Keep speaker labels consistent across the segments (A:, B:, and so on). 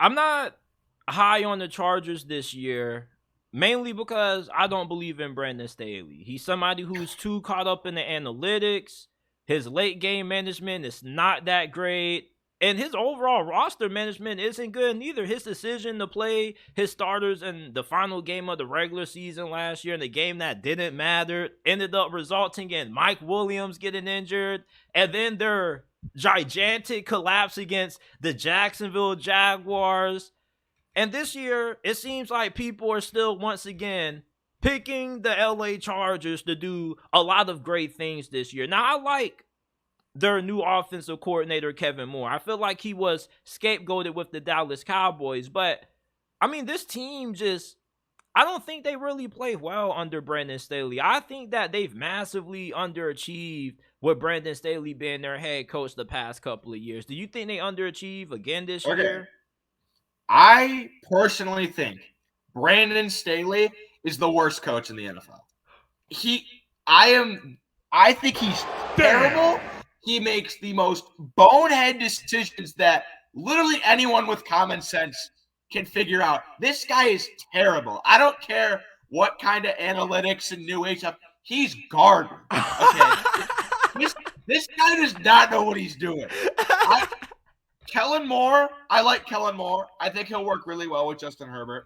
A: I'm not high on the Chargers this year, mainly because I don't believe in Brandon Staley. He's somebody who's too caught up in the analytics. His late game management is not that great. And his overall roster management isn't good neither. His decision to play his starters in the final game of the regular season last year, in the game that didn't matter, ended up resulting in Mike Williams getting injured. And then their gigantic collapse against the Jacksonville Jaguars. And this year, it seems like people are still once again picking the LA Chargers to do a lot of great things this year. Now, I like their new offensive coordinator, Kellen Moore. I feel like he was scapegoated with the Dallas Cowboys. But, I mean, this team just, I don't think they really play well under Brandon Staley. I think that they've massively underachieved with Brandon Staley being their head coach the past couple of years. Do you think they underachieve again this year?
B: I personally think Brandon Staley is the worst coach in the NFL. I think he's terrible. He makes the most bonehead decisions that literally anyone with common sense can figure out. This guy is terrible. I don't care what kind of analytics and new age stuff. He's garbage. Okay. this guy does not know what he's doing. Kellen Moore, I like Kellen Moore. I think he'll work really well with Justin Herbert.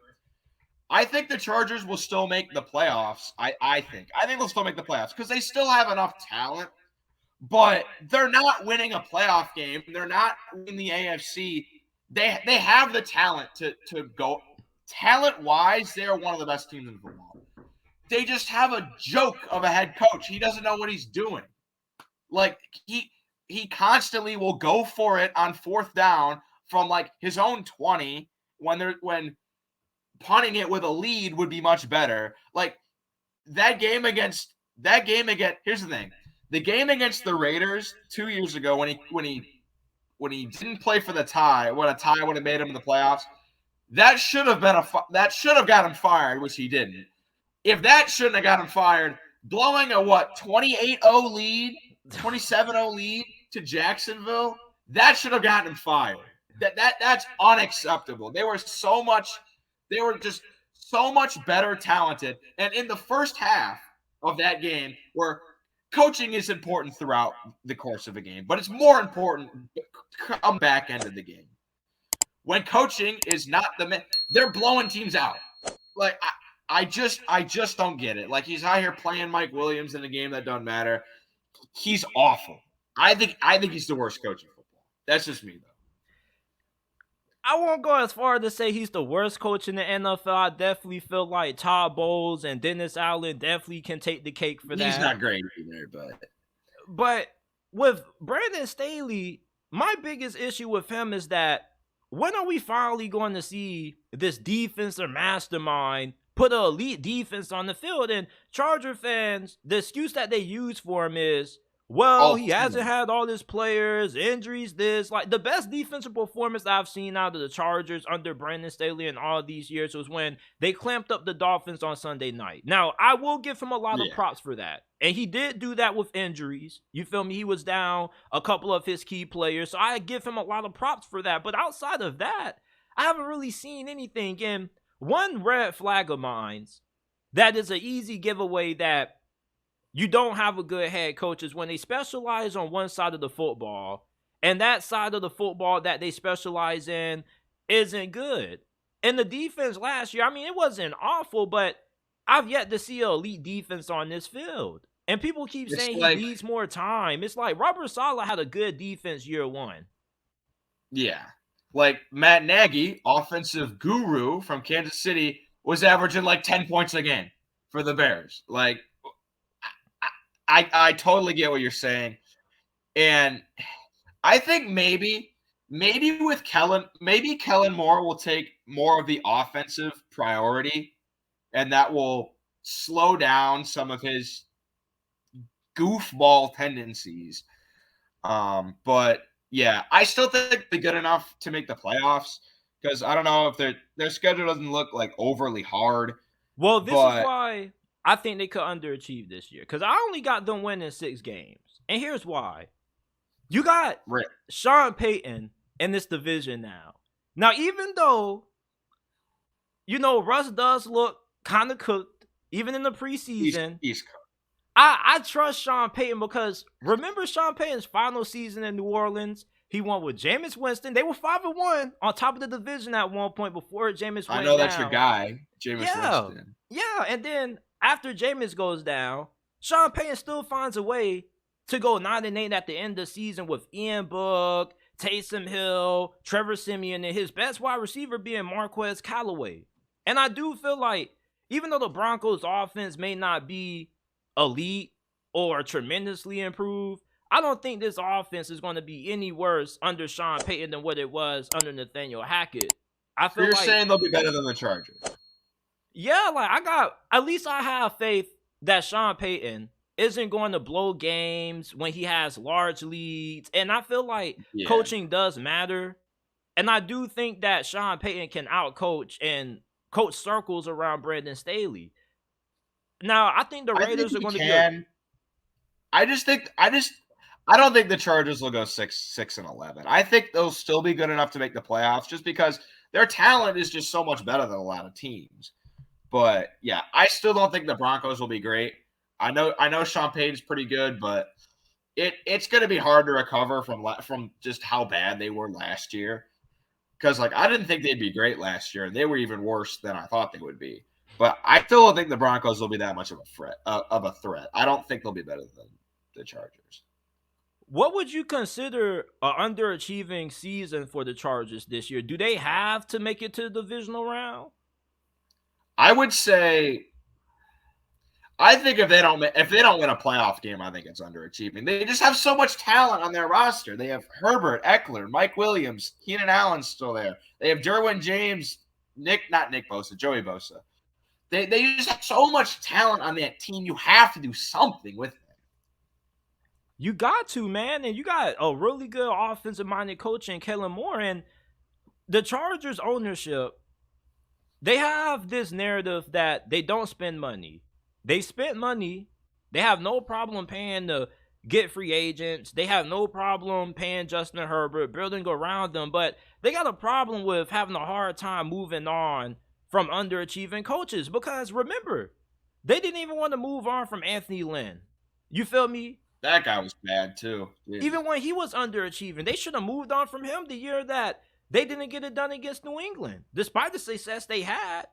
B: I think the Chargers will still make the playoffs. I think they'll still make the playoffs because they still have enough talent, but they're not winning a playoff game. They're not winning the AFC. They have the talent to go. Talent-wise, they are one of the best teams in football. They just have a joke of a head coach. He doesn't know what he's doing. Like, he constantly will go for it on fourth down from like his own 20 when punting it with a lead would be much better. Like here's the thing. The game against the Raiders 2 years ago when he didn't play for the tie, when a tie would have made him in the playoffs, that should have got him fired, which he didn't. If that shouldn't have got him fired, blowing a 28-0 lead, 27-0 lead to Jacksonville, that should have gotten him fired. That's unacceptable. They were just so much better talented. And in the first half of that game, where coaching is important throughout the course of a game, but it's more important come back end of the game. When coaching is not they're blowing teams out. Like I just don't get it. Like, he's out here playing Mike Williams in a game that doesn't matter. He's awful. I think he's the worst coach in football. That's just me, though.
A: I won't go as far to say he's the worst coach in the NFL. I definitely feel like Todd Bowles and Dennis Allen definitely can take the cake for that.
B: He's not great either,
A: but with Brandon Staley, my biggest issue with him is that when are we finally going to see this defensive mastermind put an elite defense on the field? And Charger fans, the excuse that they use for him is, well, he hasn't had all his players, injuries, this. Like, the best defensive performance I've seen out of the Chargers under Brandon Staley in all of these years was when they clamped up the Dolphins on Sunday night. Now, I will give him a lot of props for that. And he did do that with injuries. You feel me? He was down a couple of his key players. So I give him a lot of props for that. But outside of that, I haven't really seen anything. And one red flag of mine that is an easy giveaway that you don't have a good head coach is when they specialize on one side of the football, and that side of the football that they specialize in isn't good. And the defense last year, I mean, it wasn't awful, but I've yet to see an elite defense on this field. And people keep saying he needs more time. It's like Robert Saleh had a good defense year one.
B: Yeah. Like Matt Nagy, offensive guru from Kansas City, was averaging like 10 points a game for the Bears. Like, I totally get what you're saying. And I think maybe with Kellen Moore will take more of the offensive priority, and that will slow down some of his goofball tendencies. But yeah, I still think they're good enough to make the playoffs, because I don't know if their schedule doesn't look like overly hard.
A: Well, this is why I think they could underachieve this year, because I only got them winning 6 games. And here's why. You got Sean Payton in this division now. Now, even though, Russ does look kind of cooked, even in the preseason,
B: He's
A: I trust Sean Payton because remember Sean Payton's final season in New Orleans? He won with Jameis Winston. They were 5-1 on top of the division at one point before Jameis
B: I
A: went
B: know
A: down.
B: that's your guy, Jameis
A: Yeah.
B: Winston.
A: Yeah. And then after Jameis goes down, Sean Payton still finds a way to go 9-8 at the end of the season with Ian Book, Taysom Hill, Trevor Siemian, and his best wide receiver being Marquez Callaway. And I do feel like even though the Broncos offense may not be elite or tremendously improved, I don't think this offense is going to be any worse under Sean Payton than what it was under Nathaniel Hackett. I feel
B: You're
A: like
B: saying they'll be better than the Chargers.
A: yeah, like at least I have faith that Sean Payton isn't going to blow games when he has large leads. And I feel like coaching does matter. And I do think that Sean Payton can outcoach and coach circles around Brandon Staley. Now, I think the Raiders are going to be
B: I don't think the Chargers will go 6-11. I think they'll still be good enough to make the playoffs just because their talent is just so much better than a lot of teams. But yeah, I still don't think the Broncos will be great. I know Sean Payton's pretty good, but it's going to be hard to recover from just how bad they were last year. Because I didn't think they'd be great last year, and they were even worse than I thought they would be. But I still don't think the Broncos will be that much of a threat. I don't think they'll be better than the Chargers.
A: What would you consider an underachieving season for the Chargers this year? Do they have to make it to the divisional round?
B: I would say, I think if they don't win a playoff game, I think it's underachieving. They just have so much talent on their roster. They have Herbert, Eckler, Mike Williams, Keenan Allen's still there. They have Derwin James, not Nick Bosa, Joey Bosa. They just have so much talent on that team. You have to do something with it.
A: You got to, man. And you got a really good offensive-minded coach in Kellen Moore. And the Chargers ownership, they have this narrative that they don't spend money. They spent money. They have no problem paying to get free agents. They have no problem paying Justin Herbert, building around them. But they got a problem with having a hard time moving on from underachieving coaches. Because remember, they didn't even want to move on from Anthony Lynn. You feel me?
B: That guy was bad too.
A: Even when he was underachieving, they should have moved on from him the year that they didn't get it done against New England, despite the success they had.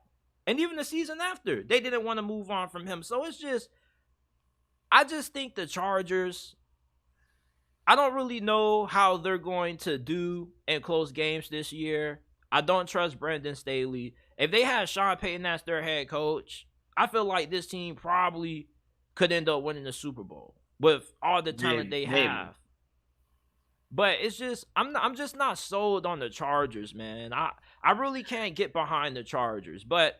A: And even the season after, they didn't want to move on from him. So I just think the Chargers, I don't really know how they're going to do in close games this year. I don't trust Brandon Staley. If they had Sean Payton as their head coach, I feel like this team probably could end up winning the Super Bowl with all the talent they have. But it's just I'm just not sold on the Chargers, man. I really can't get behind the Chargers. But